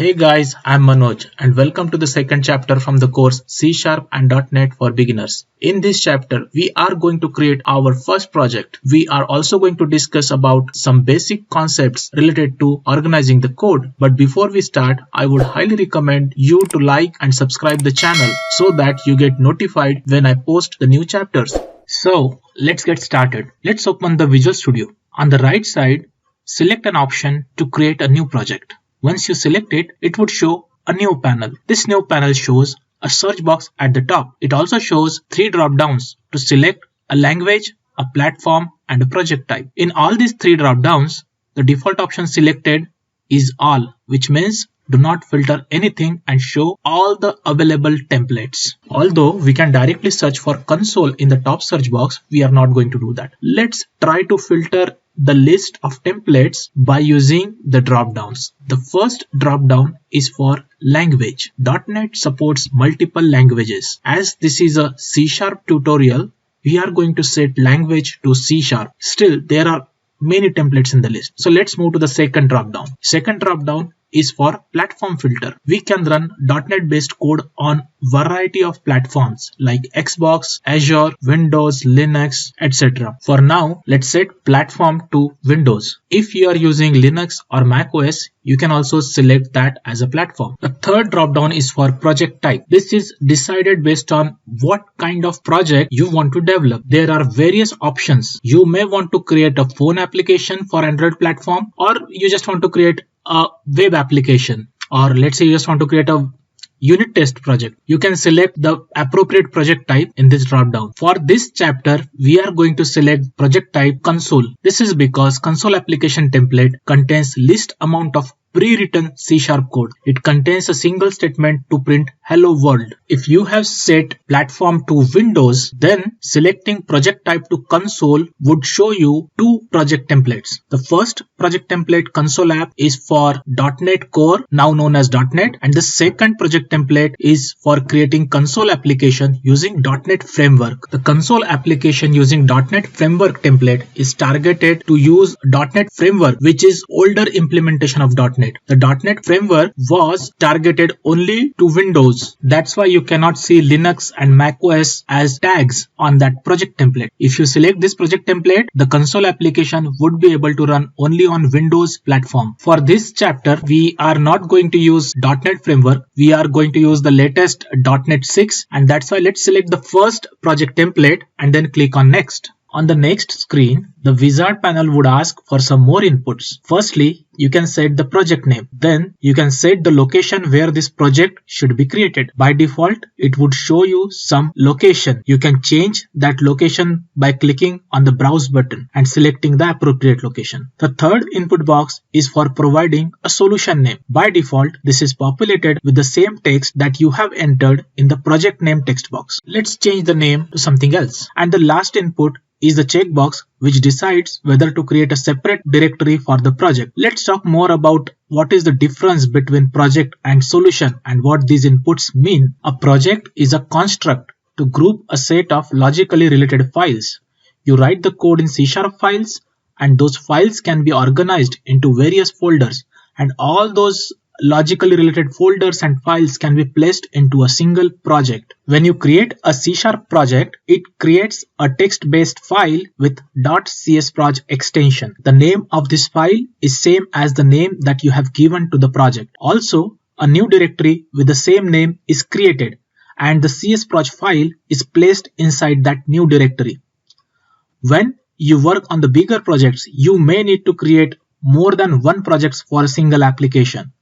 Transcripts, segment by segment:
Hey guys, I'm Manoj and welcome to the second chapter from the course C# and .NET for Beginners. In this chapter, we are going to create our first project. We are also going to discuss about some basic concepts related to organizing the code. But before we start, I would highly recommend you to like and subscribe the channel so that you get notified when I post the new chapters. So let's get started. Let's open the Visual Studio. On the right side, select an option to create a new project. Once you select it, it would show a new panel. This new panel shows a search box at the top. It also shows 3 drop-downs to select a language, a platform, and a project type. In all these 3 drop-downs, the default option selected is all, which means do not filter anything and show all the available templates. Although we can directly search for console in the top search box, we are not going to do that. Let's try to filter the list of templates by using the drop-downs. The first drop-down is for language. .NET supports multiple languages. As this is a C# tutorial, we are going to set language to C#. Still, there are many templates in the list. So let's move to the second drop-down. Second drop-down is for platform filter. We can run .NET based code on variety of platforms like Xbox, Azure, Windows, Linux, etc. For now, let's set platform to Windows. If you are using Linux or Mac OS, you can also select that as a platform. The third drop-down is for project type. This is decided based on what kind of project you want to develop. There are various options. You may want to create a phone application for Android platform, or you just want to create a web application, or let's say you just want to create a unit test project. You can select the appropriate project type in this drop-down. For this chapter, we are going to select project type console. This is because console application template contains least amount of pre-written C# code. It contains a single statement to print hello world. If you have set platform to Windows, then selecting project type to console would show you 2 project templates. The first project template console app is for .NET Core, now known as .NET, and the second project template is for creating console application using .NET Framework. The console application using .NET Framework template is targeted to use .NET Framework, which is older implementation of .NET. The .NET Framework was targeted only to Windows. That's why you cannot see Linux and Mac OS as tags on that project template. If you select this project template, the console application would be able to run only on Windows platform. For this chapter, we are not going to use .NET Framework. We are going to use the latest .NET 6, and that's why let's select the first project template and then click on Next. On the next screen, the wizard panel would ask for some more inputs. Firstly, you can set the project name. Then you can set the location where this project should be created. By default, it would show you some location. You can change that location by clicking on the browse button and selecting the appropriate location. The third input box is for providing a solution name. By default, this is populated with the same text that you have entered in the project name text box. Let's change the name to something else. And the last input is the checkbox which decides whether to create a separate directory for the project. Let's talk more about what is the difference between project and solution and what these inputs mean. A project is a construct to group a set of logically related files. You write the code in C# files, and those files can be organized into various folders, and all those logically related folders and files can be placed into a single project. When you create a C# project, it creates a text-based file with .csproj extension. The name of this file is same as the name that you have given to the project. Also, a new directory with the same name is created, and the csproj file is placed inside that new directory. When you work on the bigger projects, you may need to create more than one project for a single application.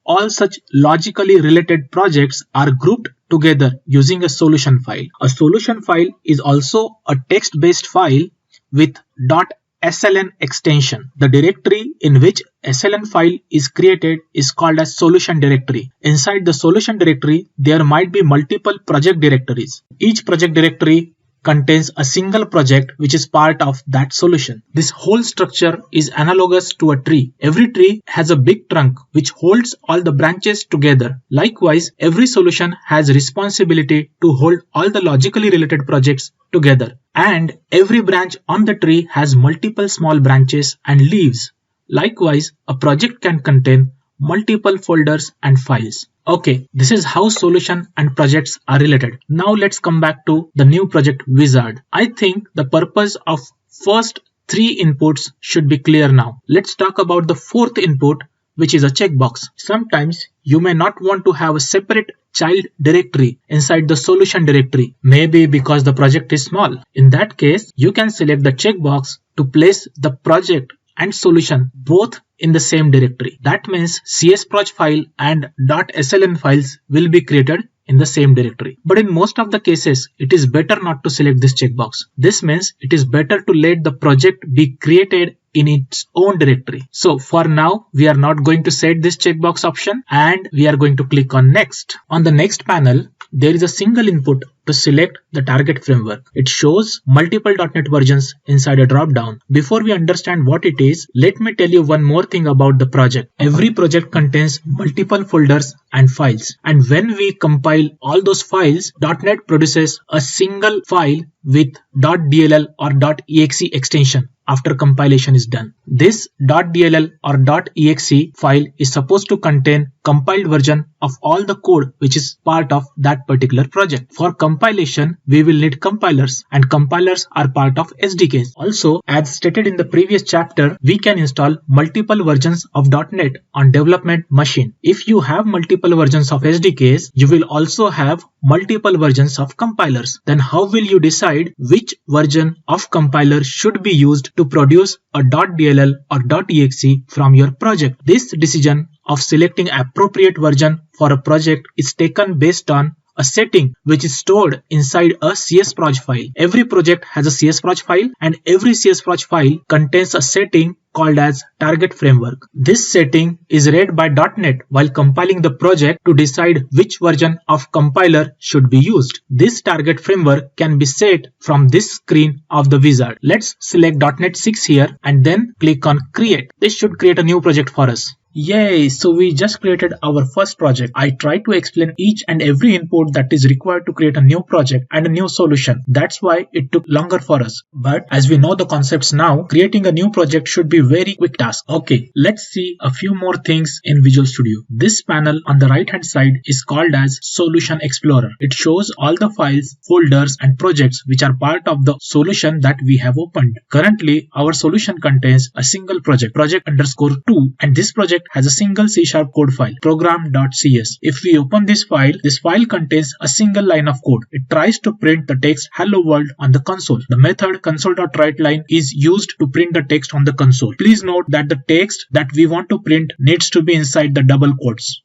All such logically related projects are grouped together using a solution file. A solution file is also a text-based file with .sln extension. The directory in which sln file is created is called as solution directory. Inside the solution directory, there might be multiple project directories. Each project directory contains a single project which is part of that solution. This whole structure is analogous to a tree. Every tree has a big trunk which holds all the branches together. Likewise, every solution has responsibility to hold all the logically related projects together. And every branch on the tree has multiple small branches and leaves. Likewise, a project can contain multiple folders and files. Okay, this is how solution and projects are related. Now let's come back to the new project wizard. I think the purpose of first three inputs should be clear now. Let's talk about the fourth input, which is a checkbox. Sometimes you may not want to have a separate child directory inside the solution directory, maybe because the project is small. In that case, you can select the checkbox to place the project and solution both in the same directory. That means csproj file and .sln files will be created in the same directory. But in most of the cases, it is better not to select this checkbox. This means it is better to let the project be created in its own directory. So for now, we are not going to set this checkbox option and we are going to click on next. On the next panel, there is a single input to select the target framework. It shows multiple .NET versions inside a drop-down. Before we understand what it is, let me tell you one more thing about the project. Every project contains multiple folders and files. And when we compile all those files, .NET produces a single file with .dll or .exe extension after compilation is done. This .dll or .exe file is supposed to contain compiled version of all the code which is part of that particular project. For compilation, we will need compilers, and compilers are part of SDKs. Also, as stated in the previous chapter, we can install multiple versions of .NET on development machine. If you have multiple versions of SDKs, you will also have multiple versions of compilers. Then how will you decide which version of compiler should be used to produce a .dll or .exe from your project? This decision of selecting appropriate version for a project is taken based on a setting which is stored inside a csproj file. Every project has a csproj file, and every csproj file contains a setting called as target framework. This setting is read by .NET while compiling the project to decide which version of compiler should be used. This target framework can be set from this screen of the wizard. Let's select .NET 6 here and then click on create. This should create a new project for us. Yay! So we just created our first project. I tried to explain each and every input that is required to create a new project and a new solution. That's why it took longer for us. But as we know the concepts now, creating a new project should be very quick task. Okay, let's see a few more things in Visual Studio. This panel on the right hand side is called as Solution Explorer. It shows all the files, folders and projects which are part of the solution that we have opened. Currently, our solution contains a single project, project_2, and this project has a single C# code file, program.cs. If we open this file contains a single line of code. It tries to print the text hello world on the console. The method console.writeLine is used to print the text on the console. Please note that the text that we want to print needs to be inside the double quotes.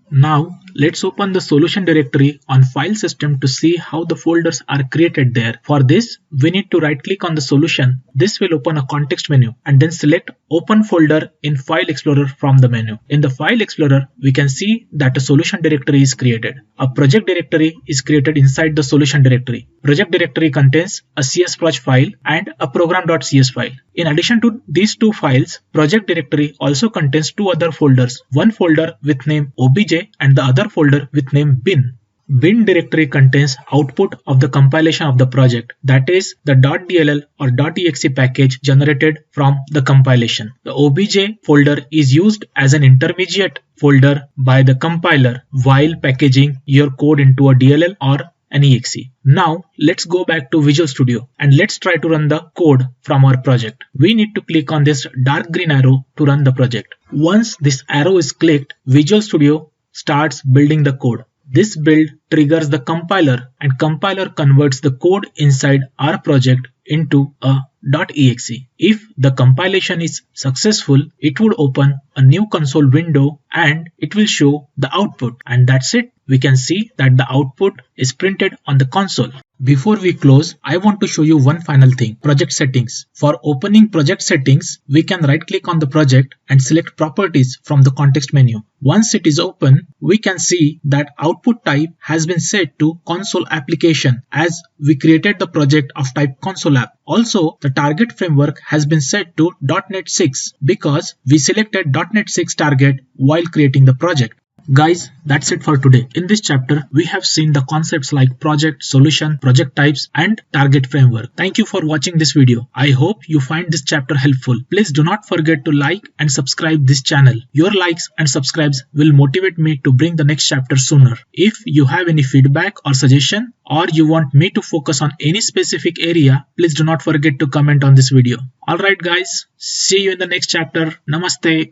Now, let's open the solution directory on file system to see how the folders are created there. For this, we need to right click on the solution. This will open a context menu and then select open folder in file explorer from the menu. In the file explorer, we can see that a solution directory is created. A project directory is created inside the solution directory. Project directory contains a csproj file and a program.cs file. In addition to these two files, project directory also contains two other folders. One folder with name obj and the other folder with name bin. Bin directory contains output of the compilation of the project, that is the .dll or .exe package generated from the compilation. The obj folder is used as an intermediate folder by the compiler while packaging your code into a DLL or an exe. Now let's go back to Visual Studio and let's try to run the code from our project. We need to click on this dark green arrow to run the project. Once this arrow is clicked, Visual Studio starts building the code. This build triggers the compiler, and compiler converts the code inside our project into a .exe. If the compilation is successful, it would open a new console window and it will show the output, and that's it. We can see that the output is printed on the console. Before we close, I want to show you one final thing, project settings. For opening project settings, we can right click on the project and select properties from the context menu. Once it is open, we can see that output type has been set to console application as we created the project of type console app. Also, the target framework has been set to .NET 6 because we selected .NET 6 target while creating the project. Guys, that's it for today. In this chapter, we have seen the concepts like project, solution, project types, and target framework. Thank you for watching this video. I hope you find this chapter helpful. Please do not forget to like and subscribe this channel. Your likes and subscribes will motivate me to bring the next chapter sooner. If you have any feedback or suggestion, or you want me to focus on any specific area, please do not forget to comment on this video. Alright guys, see you in the next chapter. Namaste.